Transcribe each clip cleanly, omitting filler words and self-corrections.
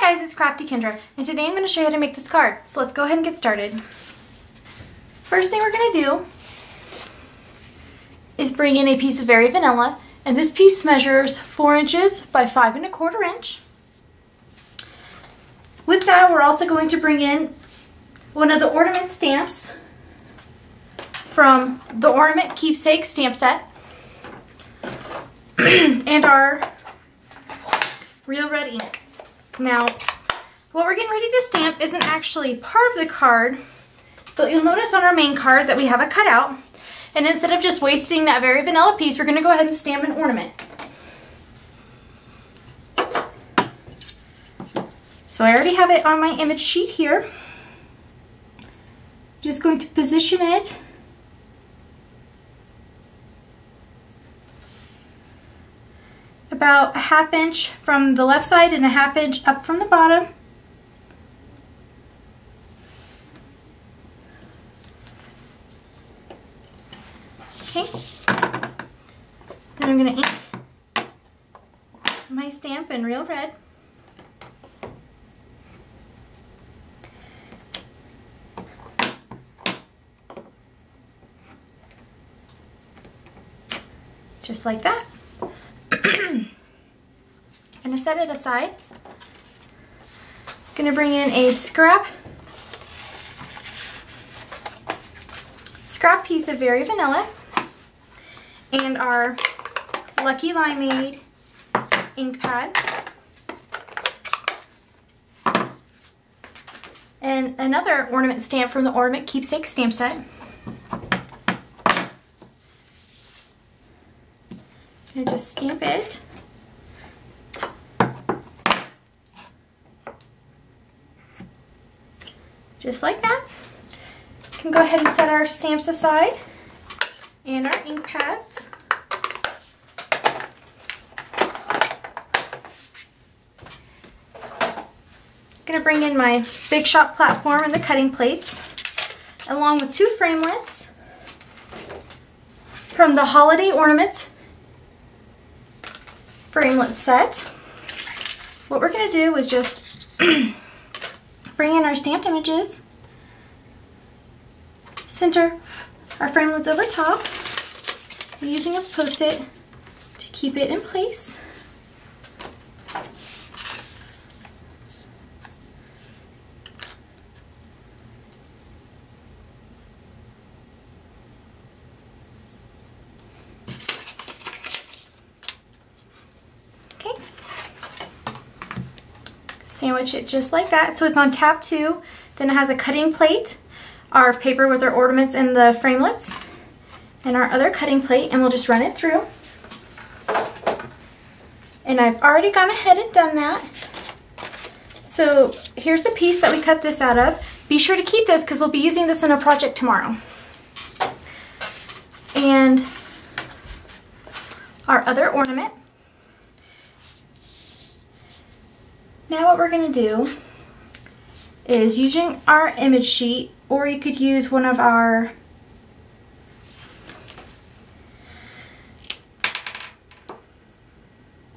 Hi guys, it's Crafty Kendra, and today I'm going to show you how to make this card. So let's go ahead and get started. First thing we're going to do is bring in a piece of Very Vanilla, and this piece measures 4 inches by 5 1/4 inch. With that, we're also going to bring in one of the ornament stamps from the Ornament Keepsakes stamp set and our real red ink. Now, what we're getting ready to stamp isn't actually part of the card, but you'll notice on our main card that we have a cutout, and instead of just wasting that Very Vanilla piece, we're going to go ahead and stamp an ornament. So I already have it on my image sheet here. Just going to position it about a 1/2 inch from the left side and a 1/2 inch up from the bottom. Okay. Then I'm going to ink my stamp in real red. Just like that. I'm going to set it aside. I'm going to bring in a scrap piece of Very Vanilla and our Lucky Limeade ink pad and another ornament stamp from the Ornament Keepsakes stamp set. I'm going to just stamp it. Just like that. We can go ahead and set our stamps aside and our ink pads. I'm going to bring in my Big Shot platform and the cutting plates, along with 2 framelits from the Holiday Ornaments framelit set. What we're going to do is just bring in our stamped images, center our framelits over top, I'm using a Post-it to keep it in place. Okay. Sandwich it just like that, so it's on tab 2. Then it has a cutting plate, our paper with our ornaments and the framelits, and our other cutting plate, and we'll just run it through. And I've already gone ahead and done that. So here's the piece that we cut this out of. Be sure to keep this because we'll be using this in a project tomorrow. And our other ornament. Now what we're going to do is, using our image sheet, or you could use one of our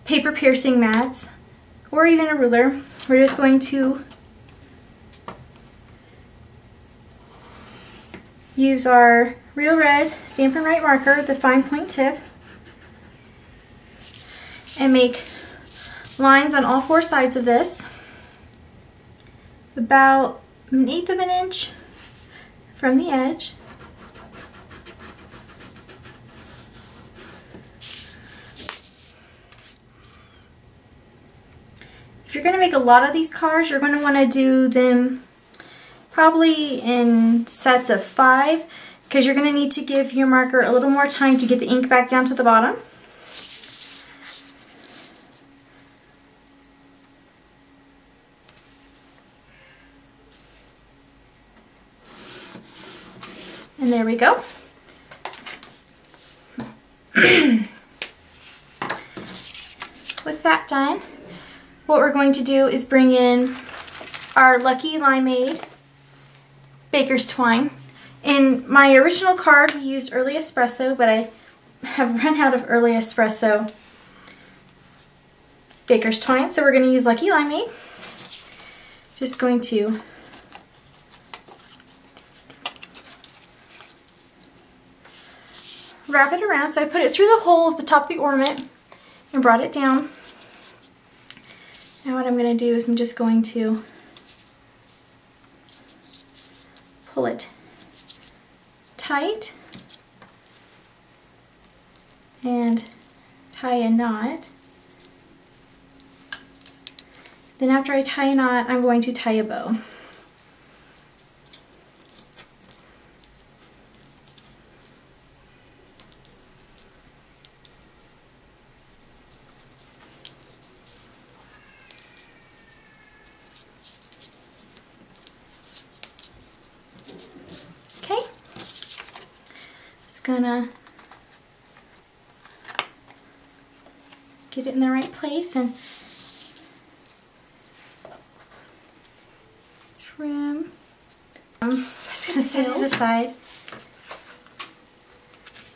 paper piercing mats, or even a ruler, we're just going to use our real red Stampin' Right marker, the fine point tip, and make lines on all 4 sides of this, about 1/8 of an inch from the edge. If you're going to make a lot of these cards, you're going to want to do them probably in sets of 5, because you're going to need to give your marker a little more time to get the ink back down to the bottom. And there we go. With that done, what we're going to do is bring in our Lucky Limeade Baker's Twine. In my original card we used Early Espresso, but I have run out of Early Espresso Baker's Twine, so we're going to use Lucky Limeade. just going to wrap it around. So I put it through the hole of the top of the ornament and brought it down. Now what I'm going to do is I'm just going to pull it tight and tie a knot. Then after I tie a knot, I'm going to tie a bow. Okay, just gonna get it in the right place and trim. I'm just going to set it aside.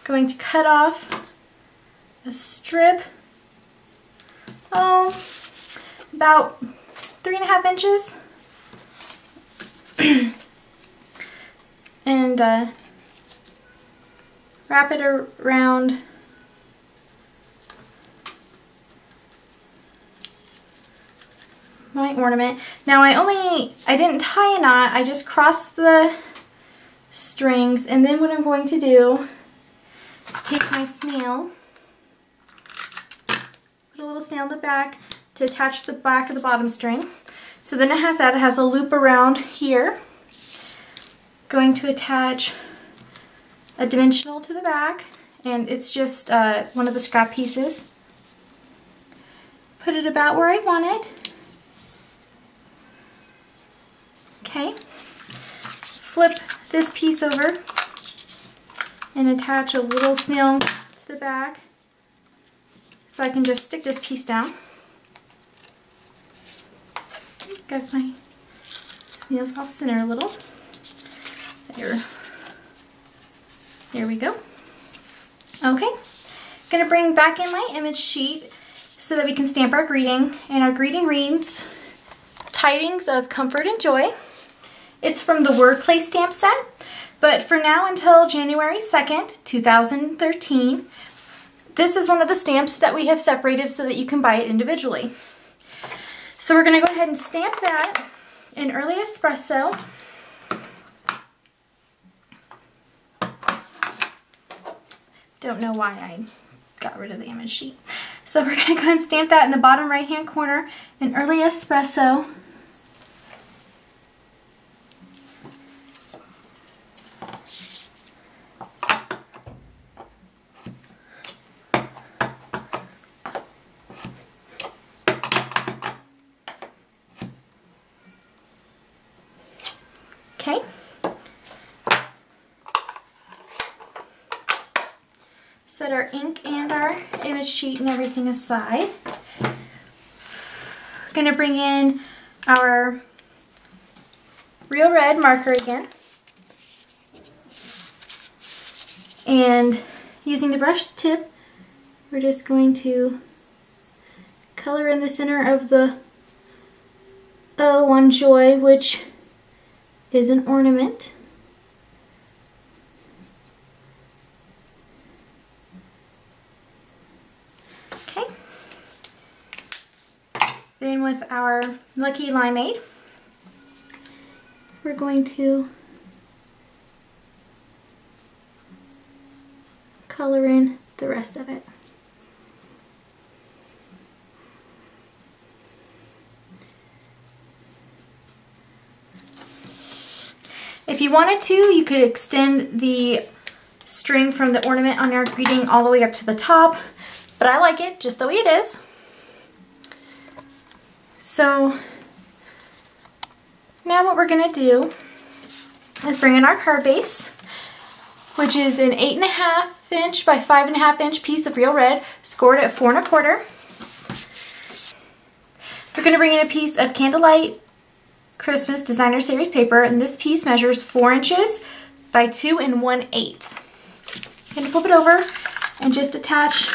Going to cut off a strip, about 3.5 inches, and wrap it around my ornament. Now I didn't tie a knot, I just crossed the strings, and then what I'm going to do is take my snail, put a little snail in the back to attach the back of the bottom string. So then it has a loop around here. Going to attach a dimensional to the back, and it's just one of the scrap pieces. Put it about where I want it. Okay, flip this piece over and attach a little snail to the back so I can just stick this piece down. Guess my snail's off center a little. There we go. Okay, gonna bring back in my image sheet so that we can stamp our greeting, and our greeting reads, "Tidings of comfort and joy." It's from the Wordplay stamp set, but for now until January 2nd, 2013, this is one of the stamps that we have separated so that you can buy it individually. So we're going to go ahead and stamp that in Early Espresso. Don't know why I got rid of the image sheet. So we're going to go ahead and stamp that in the bottom right hand corner in Early Espresso. Okay. Set our ink and our image sheet and everything aside. Going to bring in our Real Red marker again. And using the brush tip, we're just going to color in the center of the O on Joy, which is an ornament. Okay. Then with our Lucky Limeade, we're going to color in the rest of it. If you wanted to, you could extend the string from the ornament on our greeting all the way up to the top, but I like it just the way it is. So now what we're going to do is bring in our card base, which is an 8.5 inch by 5.5 inch piece of Real Red, scored at 4 1/4. We're going to bring in a piece of Candlelight Christmas Designer Series paper, and this piece measures 4 inches by 2 1/8. I'm going to flip it over and just attach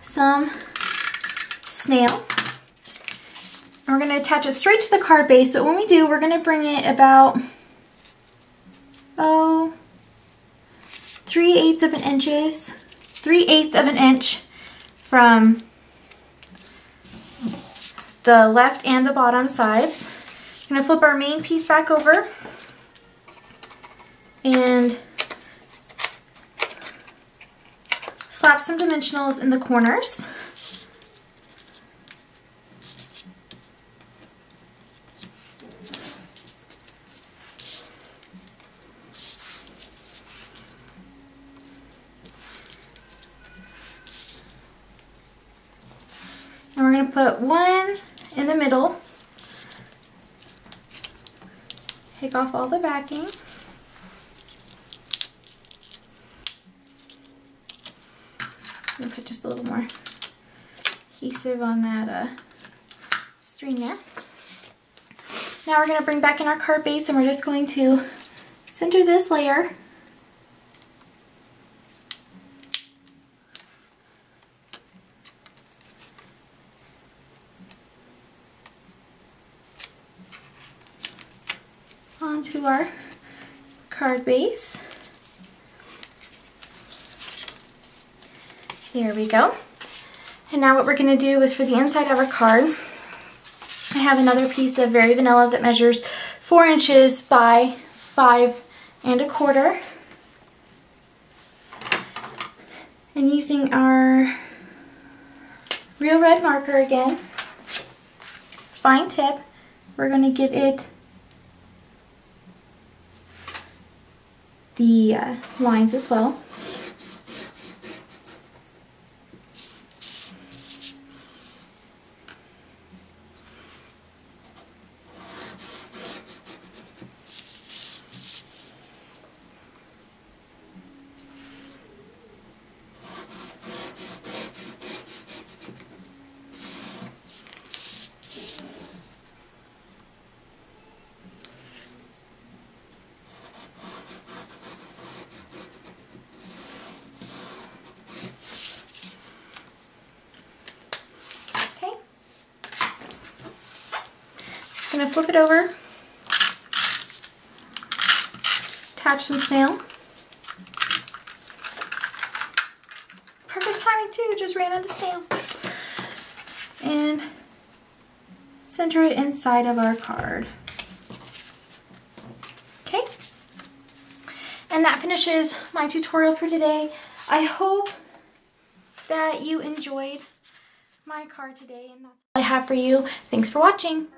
some snail. And we're going to attach it straight to the card base, but when we do, we're going to bring it about, 3/8 of an inch from the left and the bottom sides. I'm going to flip our main piece back over and slap some dimensionals in the corners. And we're going to put one in the middle. Take off all the backing. And put just a little more adhesive on that string there. Now we're going to bring back in our card base and we're just going to center this layer. Onto our card base. There we go. And now what we're going to do is for the inside of our card, I have another piece of Very Vanilla that measures 4 inches by 5 1/4. And using our Real Red marker again, fine tip, we're going to give it the lines as well. I'm going to flip it over, attach some snail. Perfect timing too, just ran out of snail. And center it inside of our card. Okay, and that finishes my tutorial for today. I hope that you enjoyed my card today, and that's all I have for you. Thanks for watching.